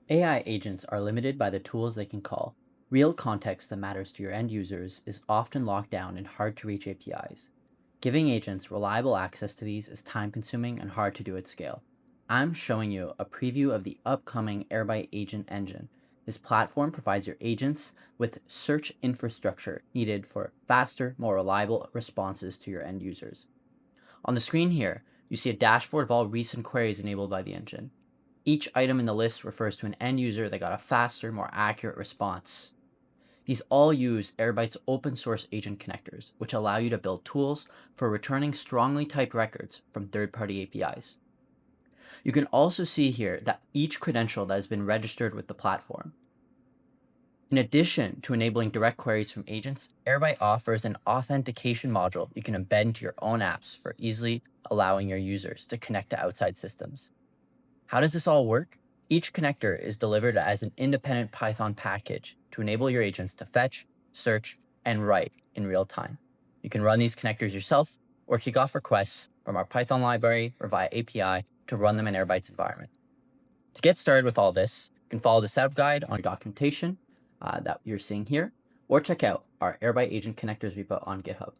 AI agents are limited by the tools they can call. Real context that matters to your end users is often locked down in hard to reach APIs. Giving agents reliable access to these is time consuming and hard to do at scale. I'm showing you a preview of the upcoming Airbyte Agent Engine. This platform provides your agents with search infrastructure needed for faster, more reliable responses to your end users. On the screen here, you see a dashboard of all recent queries enabled by the engine. Each item in the list refers to an end user that got a faster, more accurate response. These all use Airbyte's open source agent connectors, which allow you to build tools for returning strongly typed records from third-party APIs. You can also see here that each credential that has been registered with the platform. In addition to enabling direct queries from agents, Airbyte offers an authentication module you can embed into your own apps for easily allowing your users to connect to outside systems. How does this all work? Each connector is delivered as an independent Python package to enable your agents to fetch, search, and write in real time. You can run these connectors yourself or kick off requests from our Python library or via API to run them in Airbyte's environment. To get started with all this, you can follow the setup guide on your documentation that you're seeing here, or check out our Airbyte Agent Connectors repo on GitHub.